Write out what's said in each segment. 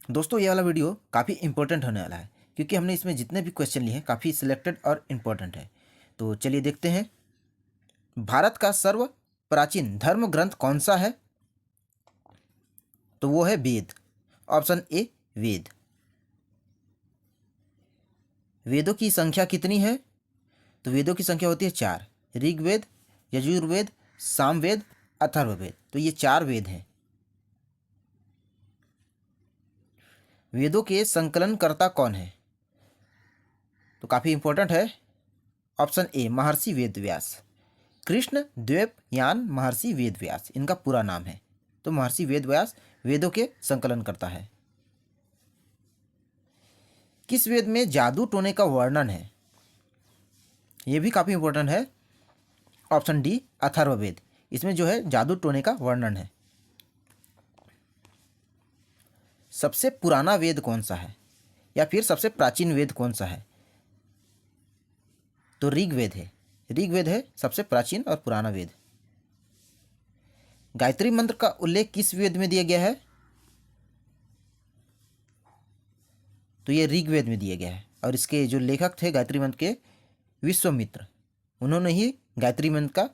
दोस्तों ये वाला वीडियो काफ़ी इंपॉर्टेंट होने वाला है क्योंकि हमने इसमें जितने भी क्वेश्चन लिए हैं काफ़ी सिलेक्टेड और इम्पोर्टेंट है। तो चलिए देखते हैं। भारत का सर्व प्राचीन धर्म ग्रंथ कौन सा है? तो वो है वेद। ऑप्शन ए वेद। वेदों की संख्या कितनी है? तो वेदों की संख्या होती है 4। ऋग्वेद, यजुर्वेद, सामवेद, अथर्ववेद। तो ये 4 वेद हैं। वेदों के संकलनकर्ता कौन है? तो काफ़ी इंपॉर्टेंट है। ऑप्शन ए महर्षि वेदव्यास। कृष्ण द्वैप यान महर्षि वेदव्यास इनका पूरा नाम है। तो महर्षि वेदव्यास वेदों के संकलन करता है। किस वेद में जादू टोने का वर्णन है? यह भी काफ़ी इंपॉर्टेंट है। Option D Atharvaveda. इसमें जो है जादू टोने का वर्णन है। सबसे पुराना वेद कौन सा है या फिर सबसे प्राचीन वेद कौन सा है? तो ऋग्वेद है। ऋग्वेद है सबसे प्राचीन और पुराना वेद। गायत्री मंत्र का उल्लेख किस वेद में दिया गया है? तो ये ऋग्वेद में दिया गया है और इसके जो लेखक थे गायत्री मंत्र के विश्वामित्र, उन्होंने ही गायत्री मंत्र का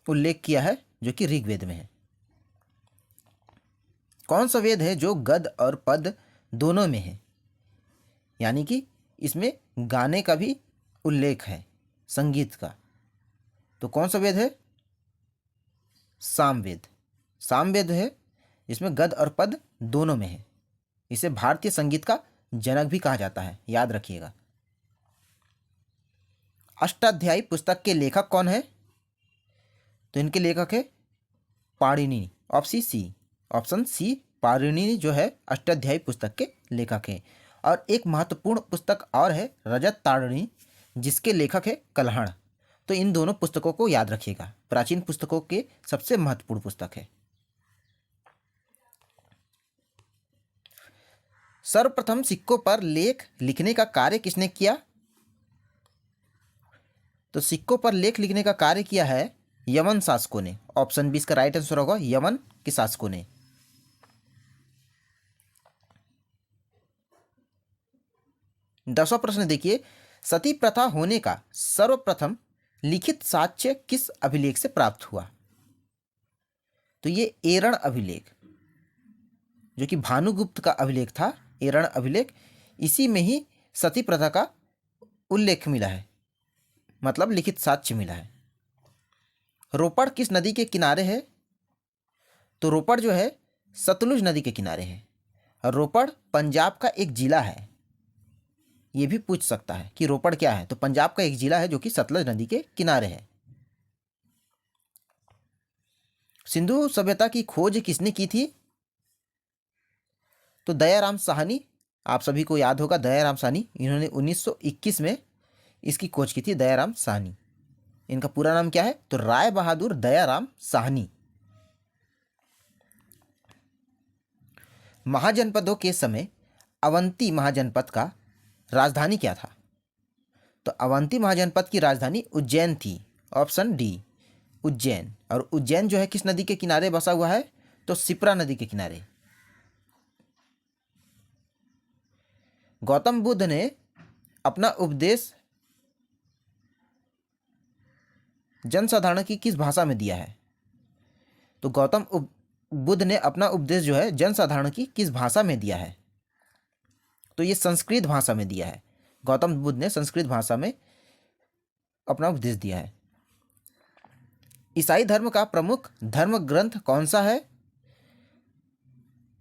उल्लेख किया है जो कि ऋग्वेद में है। कौन सा वेद है जो गद और पद दोनों में है, यानी कि इसमें गाने का भी उल्लेख है, संगीत का? तो कौन सा वेद है? सामवेद। सामवेद है जिसमें गद और पद दोनों में है। इसे भारतीय संगीत का जनक भी कहा जाता है, याद रखिएगा। अष्टाध्यायी पुस्तक के लेखक कौन है? तो इनके लेखक है पाणिनि। ऑप्शन सी पाणिनि जो है अष्टाध्यायी पुस्तक के लेखक हैं। और एक महत्वपूर्ण पुस्तक और है रजत ताड़नी, जिसके लेखक है कल्हण। तो इन दोनों पुस्तकों को याद रखिएगा, प्राचीन पुस्तकों के सबसे महत्वपूर्ण पुस्तक है। सर्वप्रथम सिक्कों पर लेख लिखने का कार्य किसने किया? तो सिक्कों पर लेख लिखने का कार्य किया है यवन शासकों ने। ऑप्शन बी इसका राइट आंसर होगा, यवन के शासकों ने। दसवां प्रश्न देखिए, सती प्रथा होने का सर्वप्रथम लिखित साक्ष्य किस अभिलेख से प्राप्त हुआ? तो ये एरण अभिलेख, जो कि भानुगुप्त का अभिलेख था, एरण अभिलेख, इसी में ही सती प्रथा का उल्लेख मिला है, मतलब लिखित साक्ष्य मिला है। रोपड़ किस नदी के किनारे है? तो रोपड़ जो है सतलुज नदी के किनारे है। और रोपड़ पंजाब का एक जिला है। ये भी पूछ सकता है कि रोपड़ क्या है, तो पंजाब का एक जिला है जो कि सतलुज नदी के किनारे है। सिंधु सभ्यता की खोज किसने की थी? तो दयाराम साहनी। आप सभी को याद होगा दयाराम साहनी, इन्होंने 1921 में इसकी खोज की थी, दयाराम साहनी। इनका पूरा नाम क्या है? तो राय बहादुर दयाराम साहनी। महाजनपदों के समय अवंती महाजनपद का राजधानी क्या था? तो अवंती महाजनपद की राजधानी उज्जैन थी। Option D Ujjain. और उज्जैन जो है किस नदी के किनारे बसा हुआ है? तो शिप्रा नदी के किनारे। गौतम बुद्ध ने अपना उपदेश जनसाधारण की किस भाषा में दिया है? तो गौतम बुद्ध ने अपना उपदेश जो है जनसाधारण की किस भाषा में दिया है? तो ये संस्कृत भाषा में दिया है। गौतम बुद्ध ने संस्कृत भाषा में अपना उपदेश दिया है। ईसाई धर्म का प्रमुख धर्म ग्रंथ कौन सा है?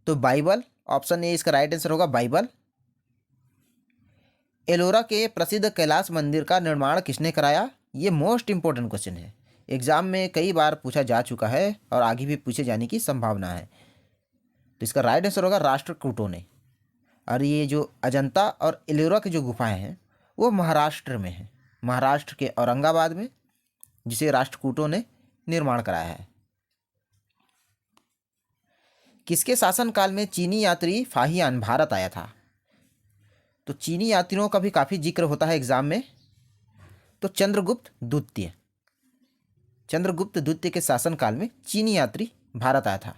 तो बाइबल। ऑप्शन ए इसका राइट आंसर होगा, बाइबल। एलोरा के प्रसिद्ध कैलाश मंदिर का निर्माण किसने कराया? ये मोस्ट इंपॉर्टेंट क्वेश्चन है, एग्जाम में कई बार पूछा जा चुका है और आगे भी पूछे जाने की संभावना है। तो इसका राइट आंसर होगा राष्ट्रकूटों ने। और ये जो अजंता और एलोरा की जो गुफाएं हैं वो महाराष्ट्र में है, महाराष्ट्र के औरंगाबाद में, जिसे राष्ट्रकूटों ने निर्माण कराया है। किसके शासनकाल में चीनी यात्री फाहियान भारत आया था? तो चीनी यात्रियों का भी काफ़ी जिक्र होता है एग्जाम में। तो चंद्रगुप्त द्वितीय। चंद्रगुप्त द्वितीय के शासनकाल में चीनी यात्री भारत आया था।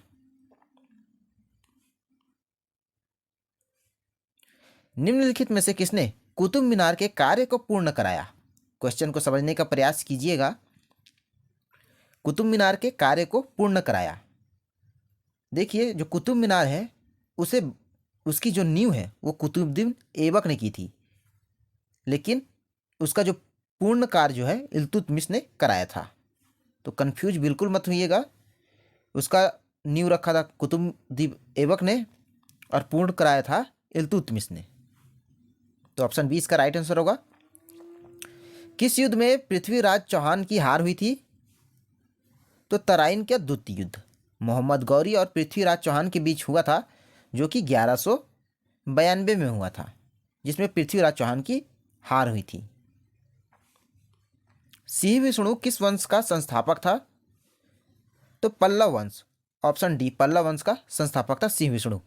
निम्नलिखित में से किसने कुतुब मीनार के कार्य को पूर्ण कराया? क्वेश्चन को समझने का प्रयास कीजिएगा। कुतुब मीनार के कार्य को पूर्ण कराया। देखिए, जो कुतुब मीनार है उसे उसकी जो नींव है वो कुतुबुद्दीन ऐबक ने की थी, लेकिन उसका जो पूर्ण कार्य जो है इल्तुतमिश ने कराया था। तो कंफ्यूज बिल्कुल मत होइएगा। उसका नींव रखा था कुतुबुद्दीन ऐबक ने और पूर्ण कराया था इल्तुतमिश ने। तो ऑप्शन बी इसका राइट आंसर होगा। किस युद्ध में पृथ्वीराज चौहान की हार हुई थी? तो तराइन का द्वितीय युद्ध मोहम्मद गौरी और पृथ्वीराज चौहान के बीच हुआ था, जो कि 1192 में हुआ था, जिसमें पृथ्वीराज चौहान की हार हुई थी। सिंह विष्णु किस वंश का संस्थापक था? तो पल्लव वंश। ऑप्शन डी पल्लव वंश का संस्थापक था सिंह विष्णु।